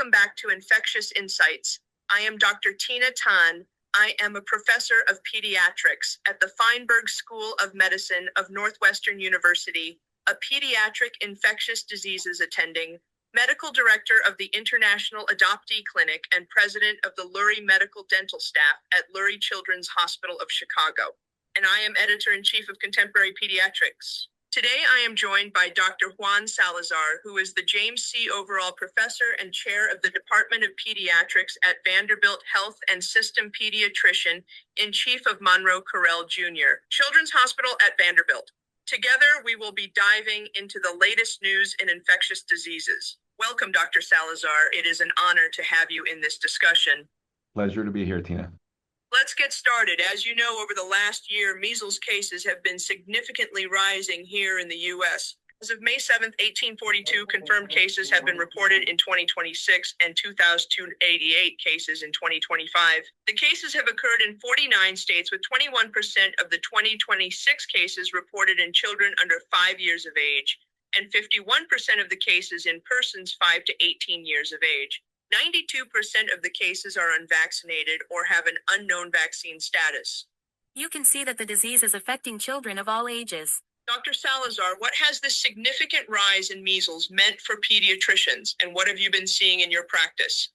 welcome back to Infectious Insights. I am Dr. Tina Tan. I am a professor of pediatrics at the Feinberg School of Medicine of Northwestern University, a pediatric infectious diseases attending, medical director of the International Adoptee Clinic, and president of the Lurie Medical Dental Staff at Lurie Children's Hospital of Chicago. And I am editor-in-chief of Contemporary Pediatrics. Today, I am joined by Dr. Juan Salazar, who is the James C. Overall Professor and Chair of the Department of Pediatrics at Vanderbilt Health and System Pediatrician in Chief of Monroe Carell Jr., Children's Hospital at Vanderbilt. Together, we will be diving into the latest news in infectious diseases. Welcome, Dr. Salazar. It is an honor to have you in this discussion. Pleasure to be here, Tina. Let's get started. As you know, over the last year, measles cases have been significantly rising here in the U.S. As of May 7th, 1842, confirmed cases have been reported in 2026 and 2,288 cases in 2025. The cases have occurred in 49 states, with 21% of the 2026 cases reported in children under 5 years of age, and 51% of the cases in persons 5 to 18 years of age. 92% of the cases are unvaccinated or have an unknown vaccine status. You can see that the disease is affecting children of all ages. Dr. Salazar, what has this significant rise in measles meant for pediatricians, and what have you been seeing in your practice?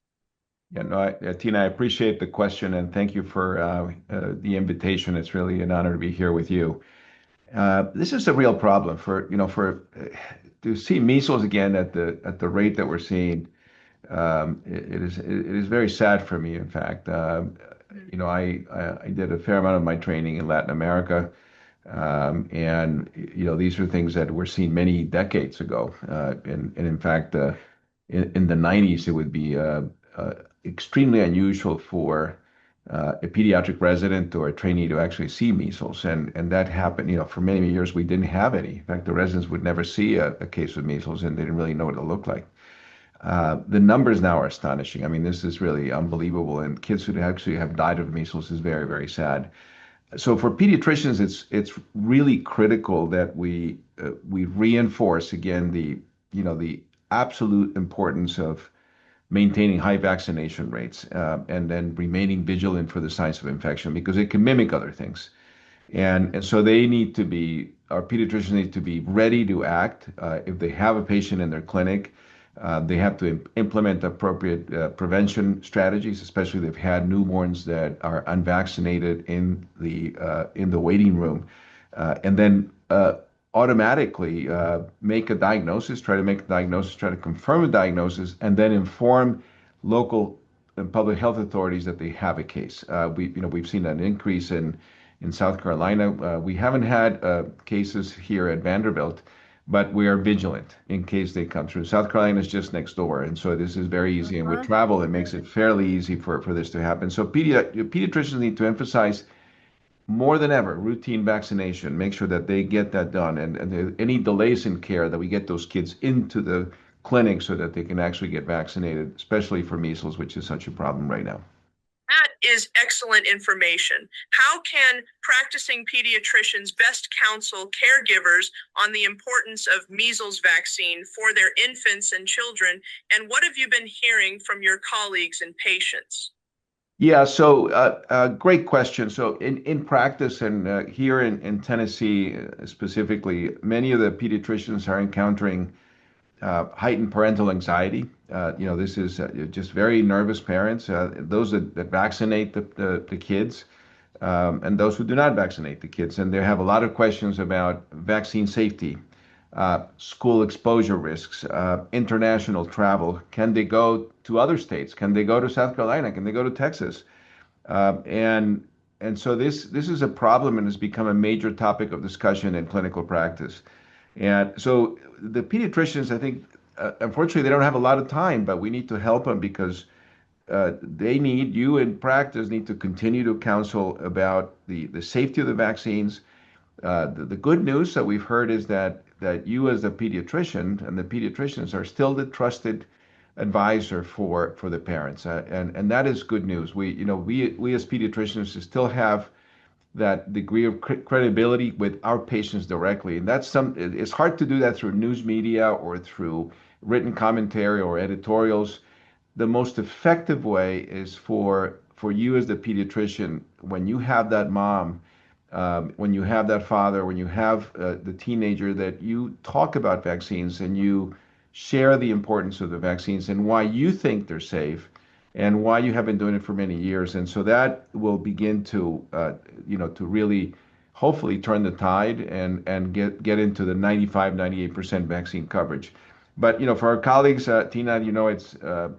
Yeah, no, Tina, I appreciate the question, and thank you for the invitation. It's really an honor to be here with you. This is a real problem to see measles again at the rate that we're seeing. It is very sad for me. In fact, I did a fair amount of my training in Latin America, and these are things that were seen many decades ago. And in fact, in the 90s, it would be extremely unusual for a pediatric resident or a trainee to actually see measles, and that happened. For many years, we didn't have any. In fact, the residents would never see a case of measles, and they didn't really know what it looked like. The numbers now are astonishing. I mean, this is really unbelievable. And kids who actually have died of measles is very, very sad. So for pediatricians, it's really critical that we reinforce again the absolute importance of maintaining high vaccination rates and then remaining vigilant for the signs of infection, because it can mimic other things. And so our pediatricians need to be ready to act if they have a patient in their clinic. They have to implement appropriate prevention strategies, especially if they've had newborns that are unvaccinated in the waiting room, and then automatically make a diagnosis, try to confirm a diagnosis, and then inform local and public health authorities that they have a case. We've seen an increase in South Carolina. We haven't had cases here at Vanderbilt, but we are vigilant in case they come through. South Carolina is just next door, and so this is very easy. And with travel, it makes it fairly easy for this to happen. So pediatricians need to emphasize more than ever routine vaccination. Make sure that they get that done, and any delays in care, that we get those kids into the clinic so that they can actually get vaccinated, especially for measles, which is such a problem right now. That is excellent information. How can practicing pediatricians best counsel caregivers on the importance of measles vaccine for their infants and children? And what have you been hearing from your colleagues and patients? Yeah, so great question. So in practice, and here in Tennessee specifically, many of the pediatricians are encountering heightened parental anxiety. This is just very nervous parents, those that vaccinate the kids, and those who do not vaccinate the kids. And they have a lot of questions about vaccine safety, school exposure risks, international travel. Can they go to other states? Can they go to South Carolina? Can they go to Texas? And so this is a problem, and has become a major topic of discussion in clinical practice. And so the pediatricians, I think, unfortunately, they don't have a lot of time, but we need to help them, because you in practice need to continue to counsel about the safety of the vaccines. The good news that we've heard is that you as a pediatrician and the pediatricians are still the trusted advisor for the parents, and that is good news. We as pediatricians still have that degree of credibility with our patients directly, and it's hard to do that through news media or through written commentary or editorials. the most effective way is for you as the pediatrician, when you have that mom, when you have that father, when you have the teenager, that you talk about vaccines and you share the importance of the vaccines and why you think they're safe and why you have been doing it for many years. And so that will begin to, to really hopefully turn the tide and get into the 95, 98% vaccine coverage. But for our colleagues, Tina,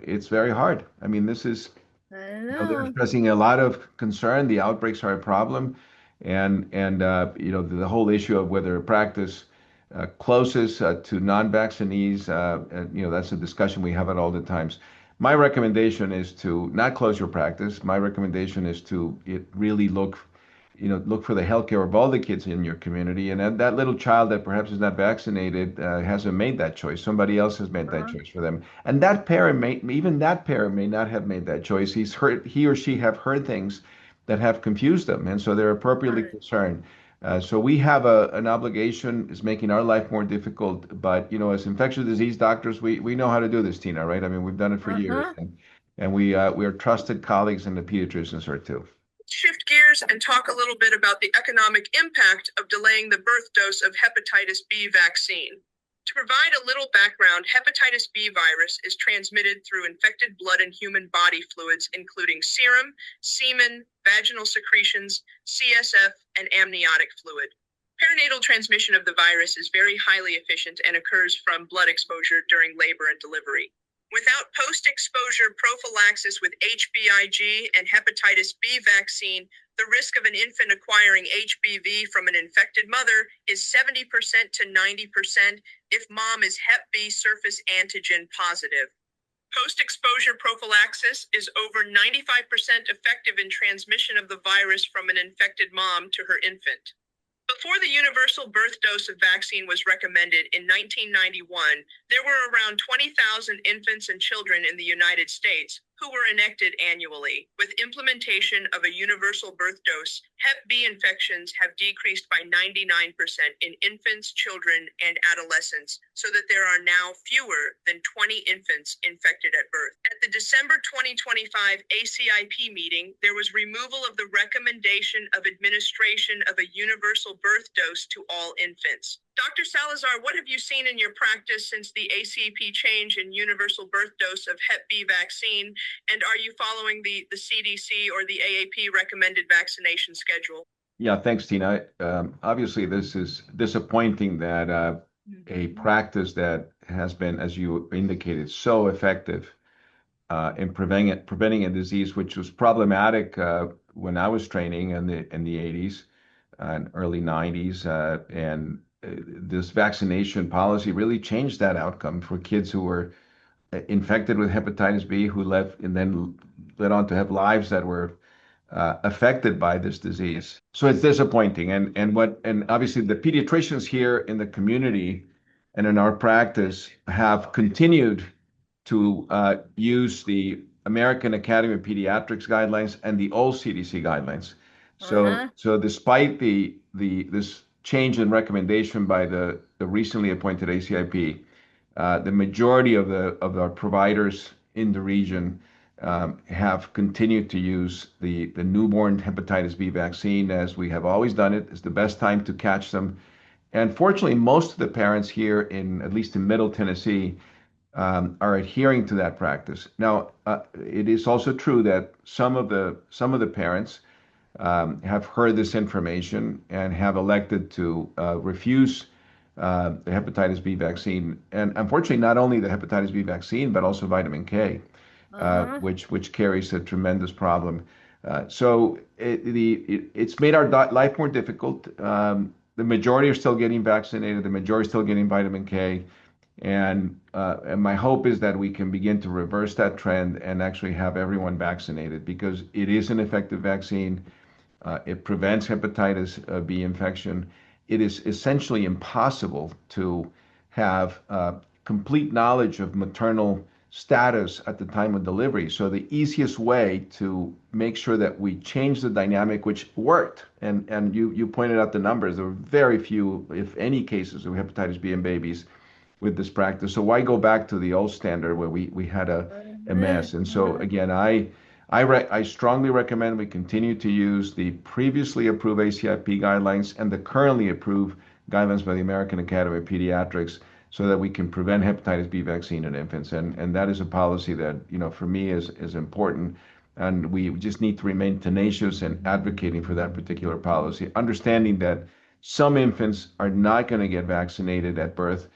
it's very hard. I mean, this is I they're know. expressing a lot of concern. The outbreaks are a problem, and the whole issue of whether a practice closest to non-vaccinees, that's a discussion we have at all the times. My recommendation is to not close your practice. My recommendation is to really look for the healthcare of all the kids in your community. And that little child that perhaps is not vaccinated hasn't made that choice. Somebody else has made that Uh-huh. choice for them. And that parent even that parent may not have made that choice. He or she have heard things that have confused them. And so they're appropriately Right. concerned. So we have an obligation. It's making our life more difficult. But, as infectious disease doctors, we know how to do this, Tina, right? I mean, we've done it for years. Uh-huh. And we are trusted colleagues, and the pediatricians are too. Shift gears and talk a little bit about the economic impact of delaying the birth dose of hepatitis B vaccine. To provide a little background, hepatitis B virus is transmitted through infected blood and human body fluids, including serum, semen, vaginal secretions, CSF, and amniotic fluid. Perinatal transmission of the virus is very highly efficient and occurs from blood exposure during labor and delivery. Without post-exposure prophylaxis with HBIG and hepatitis B vaccine, the risk of an infant acquiring HBV from an infected mother is 70% to 90% if mom is Hep B surface antigen positive. Post-exposure prophylaxis is over 95% effective in transmission of the virus from an infected mom to her infant. Before the universal birth dose of vaccine was recommended in 1991, there were around 20,000 infants and children in the United States who were injected annually. With implementation of a universal birth dose, Hep B infections have decreased by 99% in infants, children, and adolescents, so that there are now fewer than 20 infants infected at birth. At the December 2025 ACIP meeting, there was removal of the recommendation of administration of a universal birth dose to all infants. Dr. Salazar, what have you seen in your practice since the ACIP change in universal birth dose of Hep B vaccine? And are you following the CDC or the AAP recommended vaccination schedule? Yeah, thanks, Tina. Obviously, this is disappointing that a practice that has been, as you indicated, so effective in preventing a disease which was problematic when I was training in the 80s and early 90s, and this vaccination policy really changed that outcome for kids who were infected with hepatitis B, who left and then led on to have lives that were affected by this disease. So it's disappointing. And obviously the pediatricians here in the community and in our practice have continued to use the American Academy of Pediatrics guidelines and the old CDC guidelines. So Uh-huh. so despite this change in recommendation by the recently appointed ACIP, the majority of our providers in the region have continued to use the newborn hepatitis B vaccine, as we have always done it. It's the best time to catch them. And fortunately, most of the parents here, at least in Middle Tennessee, are adhering to that practice. Now, it is also true that some of the parents have heard this information and have elected to refuse the hepatitis B vaccine, and unfortunately, not only the hepatitis B vaccine, but also vitamin K, Uh-huh. which carries a tremendous problem. So it's made our life more difficult. The majority are still getting vaccinated. The majority are still getting vitamin K, and my hope is that we can begin to reverse that trend and actually have everyone vaccinated, because it is an effective vaccine. It prevents hepatitis B infection. It is essentially impossible to have complete knowledge of maternal status at the time of delivery. So the easiest way to make sure that we change the dynamic, which worked, and you pointed out the numbers, there were very few, if any, cases of hepatitis B in babies with this practice. So why go back to the old standard where we had a a mess. And so again, I strongly recommend we continue to use the previously approved ACIP guidelines and the currently approved guidelines by the American Academy of Pediatrics so that we can prevent hepatitis B vaccine in infants. And that is a policy that, for me is important. And we just need to remain tenacious and advocating for that particular policy, understanding that some infants are not going to get vaccinated at birth.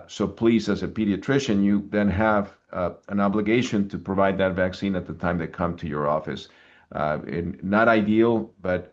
So please, as a pediatrician, you then have an obligation to provide that vaccine at the time they come to your office. Not ideal, but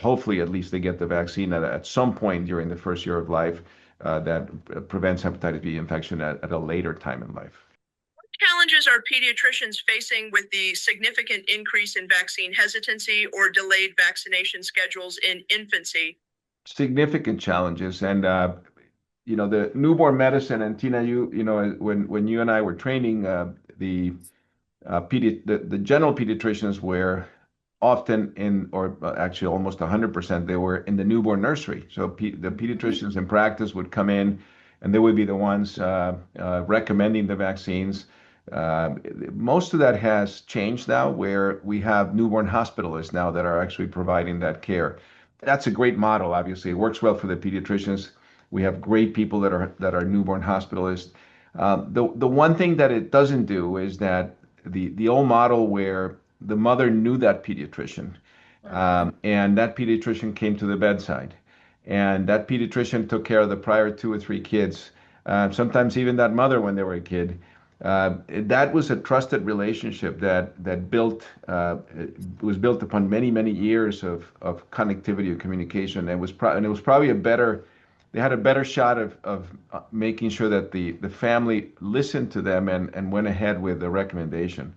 hopefully at least they get the vaccine at some point during the first year of life that prevents hepatitis B infection at a later time in life. What challenges are pediatricians facing with the significant increase in vaccine hesitancy or delayed vaccination schedules in infancy? Significant challenges. And the newborn medicine, and Tina, when you and I were training, the general pediatricians were often or actually almost 100%, they were in the newborn nursery. So the pediatricians in practice would come in, and they would be the ones recommending the vaccines. Most of that has changed now, where we have newborn hospitalists now that are actually providing that care. That's a great model. Obviously, it works well for the pediatricians. We have great people that are newborn hospitalists. The one thing that it doesn't do is that the old model where the mother knew that pediatrician, and that pediatrician came to the bedside, and that pediatrician took care of the prior 2 or 3 kids, sometimes even that mother when they were a kid. That was a trusted relationship that was built upon many years of connectivity of communication. It was probably they had a better shot of making sure that the family listened to them and went ahead with the recommendation.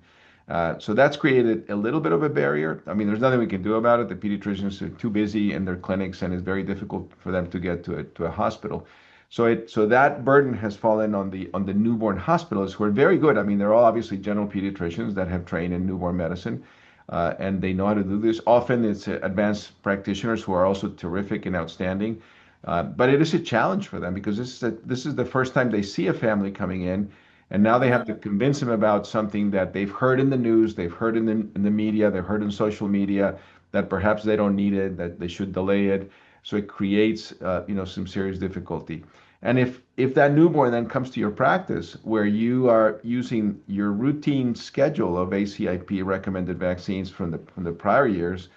So that's created a little bit of a barrier. I mean, there's nothing we can do about it. The pediatricians are too busy in their clinics, and it's very difficult for them to get to a hospital. So that burden has fallen on the newborn hospitalists, who are very good. I mean, they're all obviously general pediatricians that have trained in newborn medicine, and they know how to do this. Often it's advanced practitioners who are also terrific and outstanding. But it is a challenge for them because this is the first time they see a family coming in, and now they have to convince them about something that they've heard in the news, they've heard in the media, they've heard in social media, that perhaps they don't need it, that they should delay it. So it creates some serious difficulty. And if that newborn then comes to your practice where you are using your routine schedule of ACIP recommended vaccines from the prior years,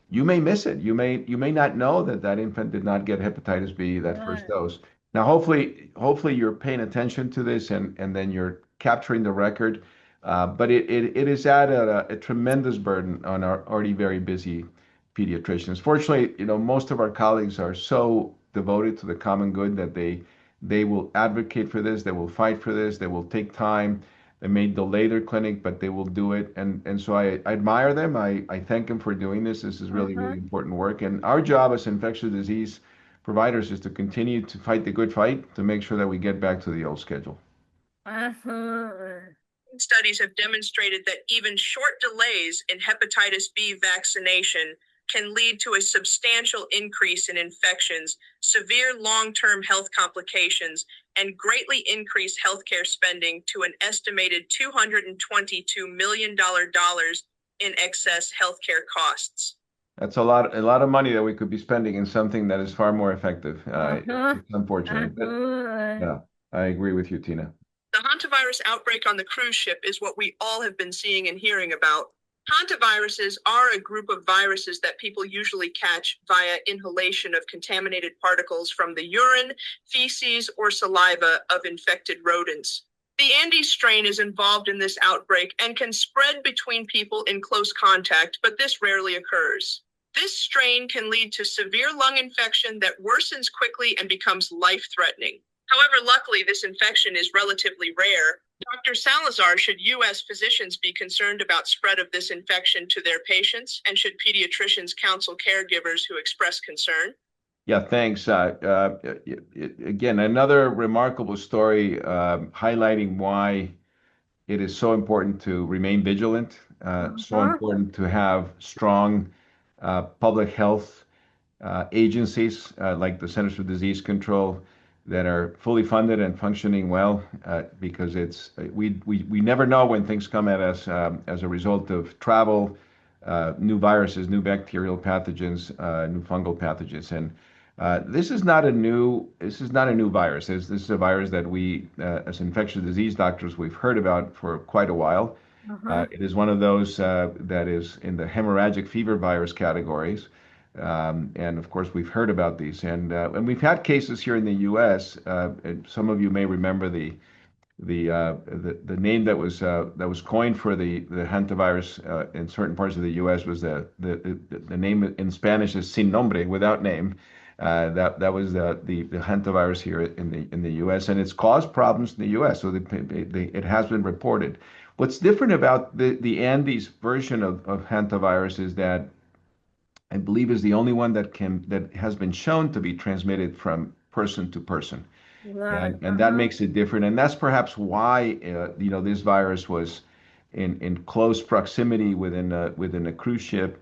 you may miss it. You may not know that infant did not get hepatitis B that first dose. Now, hopefully you're paying attention to this and then you're capturing the record. But it has added a tremendous burden on our already very busy pediatricians. Fortunately, most of our colleagues are so devoted to the common good that they will advocate for this, they will fight for this, they will take time. They may delay their clinic, but they will do it. And so I admire them. I thank them for doing this. This is really important work. And our job as infectious disease providers is to continue to fight the good fight to make sure that we get back to the old schedule. Studies have demonstrated that even short delays in hepatitis B vaccination can lead to a substantial increase in infections, severe long-term health complications, and greatly increase healthcare spending to an estimated $222 million in excess healthcare costs. That's a lot of money that we could be spending in something that is far more effective. It's unfortunate. But, yeah, I agree with you, Tina. The hantavirus outbreak on the cruise ship is what we all have been seeing and hearing about. Hantaviruses are a group of viruses that people usually catch via inhalation of contaminated particles from the urine, feces, or saliva of infected rodents. The Andes strain is involved in this outbreak and can spread between people in close contact, but this rarely occurs. This strain can lead to severe lung infection that worsens quickly and becomes life-threatening. However, luckily, this infection is relatively rare. Dr. Salazar, should U.S. physicians be concerned about spread of this infection to their patients, and should pediatricians counsel caregivers who express concern? Yeah, thanks. Again, another remarkable story highlighting why it is so important to remain vigilant, so important to have strong public health agencies like the Centers for Disease Control, that are fully funded and functioning well, because we never know when things come at us as a result of travel, new viruses, new bacterial pathogens, new fungal pathogens, and this is not a new virus. This is a virus that we, as infectious disease doctors, we've heard about for quite a while. It is one of those that is in the hemorrhagic fever virus categories. And of course, we've heard about these, and we've had cases here in the U.S. And some of you may remember the name that was coined for the hantavirus in certain parts of the U.S. was the name in Spanish is sin nombre, without name. That was the hantavirus here in the U.S. and it's caused problems in the U.S. So it has been reported. What's different about the Andes version of hantavirus is that I believe is the only one that has been shown to be transmitted from person to person. Right. And that makes it different. And that's perhaps why this virus was in close proximity within a cruise ship.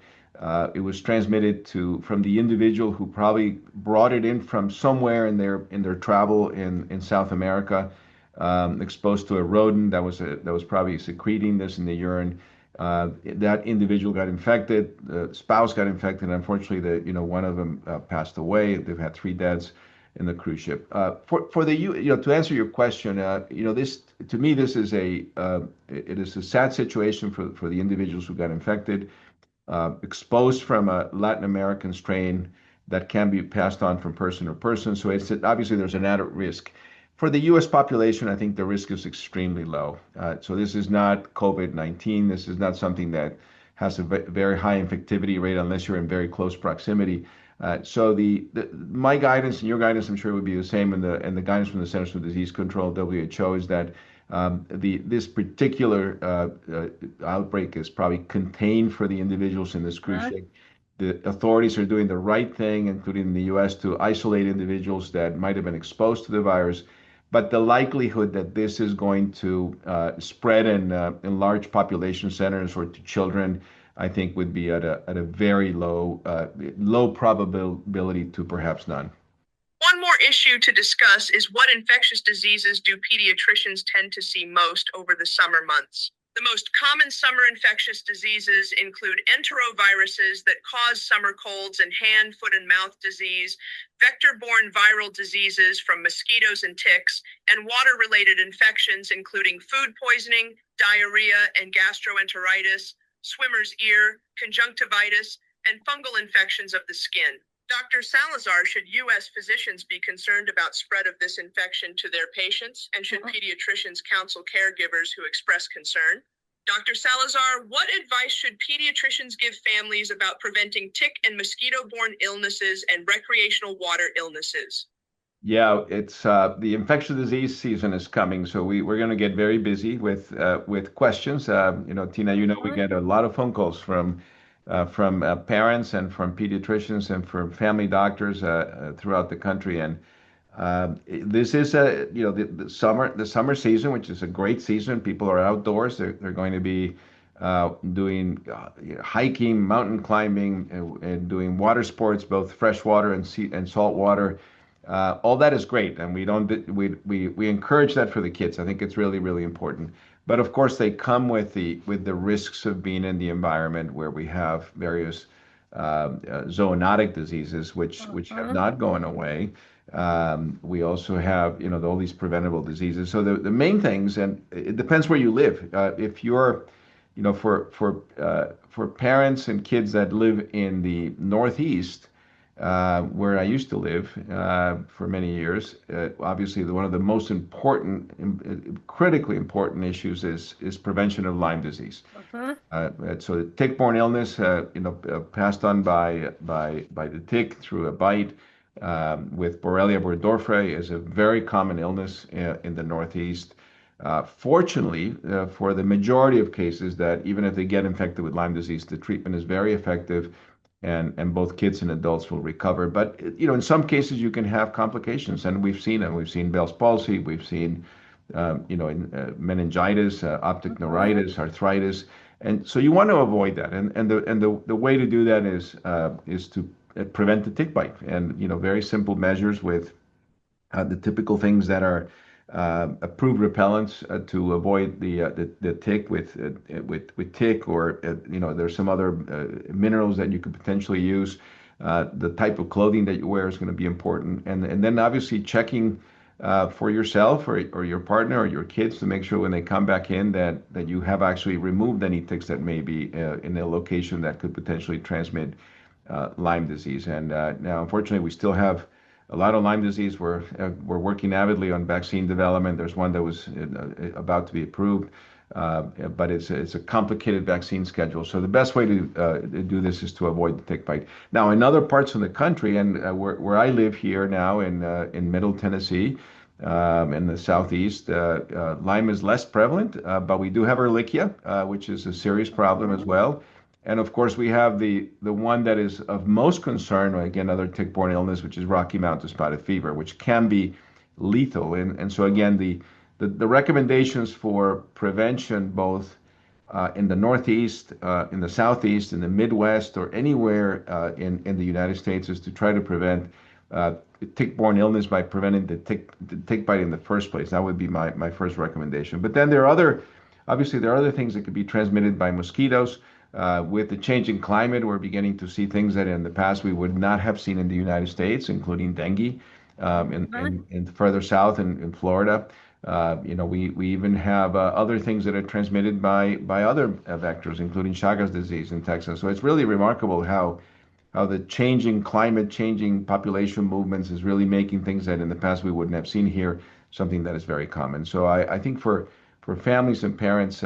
It was transmitted from the individual who probably brought it in from somewhere in their travel in South America, exposed to a rodent that was probably secreting this in the urine. That individual got infected, the spouse got infected, and unfortunately, one of them passed away. They've had 3 deaths in the cruise ship. To answer your question, this to me this is it is a sad situation for the individuals who got infected, exposed from a Latin American strain that can be passed on from person to person. So it's obviously there's an added risk. For the U.S. population, I think the risk is extremely low. So this is not COVID-19. This is not something that has a very high infectivity rate unless you're in very close proximity. So my guidance and your guidance, I'm sure, would be the same, and the guidance from the Centers for Disease Control, WHO, is that this particular outbreak is probably contained for the individuals in this cruise ship. The authorities are doing the right thing, including in the U.S., to isolate individuals that might have been exposed to the virus. But the likelihood that this is going to spread in large population centers or to children, I think, would be at a very low probability to perhaps none. One more issue to discuss is what infectious diseases do pediatricians tend to see most over the summer months. The most common summer infectious diseases include enteroviruses that cause summer colds and hand, foot, and mouth disease, vector-borne viral diseases from mosquitoes and ticks, and water-related infections including food poisoning, diarrhea, and gastroenteritis, swimmer's ear, conjunctivitis, and fungal infections of the skin. Dr. Salazar, should U.S. physicians be concerned about spread of this infection to their patients, and should pediatricians counsel caregivers who express concern? Dr. Salazar, what advice should pediatricians give families about preventing tick and mosquito-borne illnesses and recreational water illnesses? Yeah, it's the infectious disease season is coming, so we're going to get very busy with questions. Tina, we get a lot of phone calls from parents and from pediatricians and from family doctors throughout the country. And this is the summer season, which is a great season. People are outdoors. They're going to be doing hiking, mountain climbing, and doing water sports, both freshwater and salt water. All that is great, and we encourage that for the kids. I think it's really, really important. But of course, they come with the risks of being in the environment where we have various zoonotic diseases, which have not gone away. We also have all these preventable diseases. So the main things, and it depends where you live. If you're for parents and kids that live in the Northeast, where I used to live for many years, obviously one of the most important, critically important issues is prevention of Lyme disease. So the tick-borne illness, passed on by the tick through a bite with Borrelia burgdorferi, is a very common illness in the Northeast. Fortunately, for the majority of cases, that even if they get infected with Lyme disease, the treatment is very effective, and both kids and adults will recover. But in some cases you can have complications, and we've seen them. We've seen Bell's palsy, we've seen meningitis, optic neuritis, arthritis, and so you want to avoid that. And the way to do that is to prevent the tick bite, and very simple measures with the typical things that are approved repellents to avoid the tick with tick, or there's some other minerals that you could potentially use. The type of clothing that you wear is going to be important, and then obviously checking for yourself or your partner or your kids to make sure when they come back in that you have actually removed any ticks that may be in a location that could potentially transmit Lyme disease. And now, unfortunately, we still have a lot of Lyme disease. We're working avidly on vaccine development. There's one that was about to be approved, but it's a complicated vaccine schedule. So the best way to do this is to avoid the tick bite. Now, in other parts of the country, and where I live here now in Middle Tennessee, in the southeast, Lyme is less prevalent, but we do have Ehrlichia, which is a serious problem as well. And of course, we have the one that is of most concern, again, another tick-borne illness, which is Rocky Mountain spotted fever, which can be lethal. And so again, the recommendations for prevention, both in the Northeast, in the Southeast, in the Midwest, or anywhere in the United States, is to try to prevent tick-borne illness by preventing the tick bite in the first place. That would be my first recommendation. But then there are other things that could be transmitted by mosquitoes. With the changing climate, we're beginning to see things that in the past we would not have seen in the United States, including dengue, and further south in Florida. We even have other things that are transmitted by other vectors, including Chagas disease in Texas. So it's really remarkable how the changing climate, changing population movements is really making things that in the past we wouldn't have seen here, something that is very common. So I think for families and parents,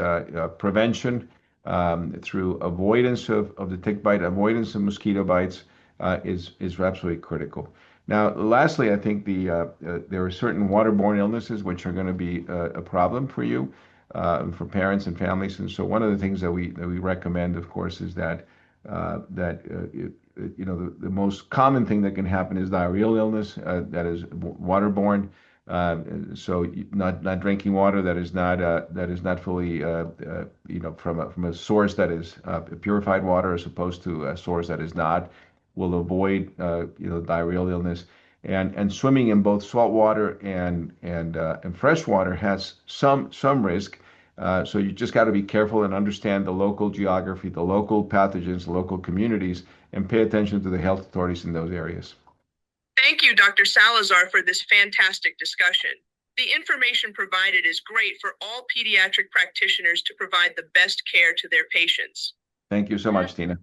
prevention through avoidance of the tick bite, avoidance of mosquito bites is absolutely critical. Now, lastly, I think there are certain waterborne illnesses which are going to be a problem for you, for parents and families. And so one of the things that we recommend, of course, is that the most common thing that can happen is diarrheal illness that is waterborne. So not drinking water that is not fully from a source that is purified water, as opposed to a source that is not, will avoid diarrheal illness. And swimming in both salt water and fresh water has some risk. So you just got to be careful and understand the local geography, the local pathogens, the local communities, and pay attention to the health authorities in those areas. Thank you, Dr. Salazar, for this fantastic discussion. The information provided is great for all pediatric practitioners to provide the best care to their patients. Thank you so much, Tina.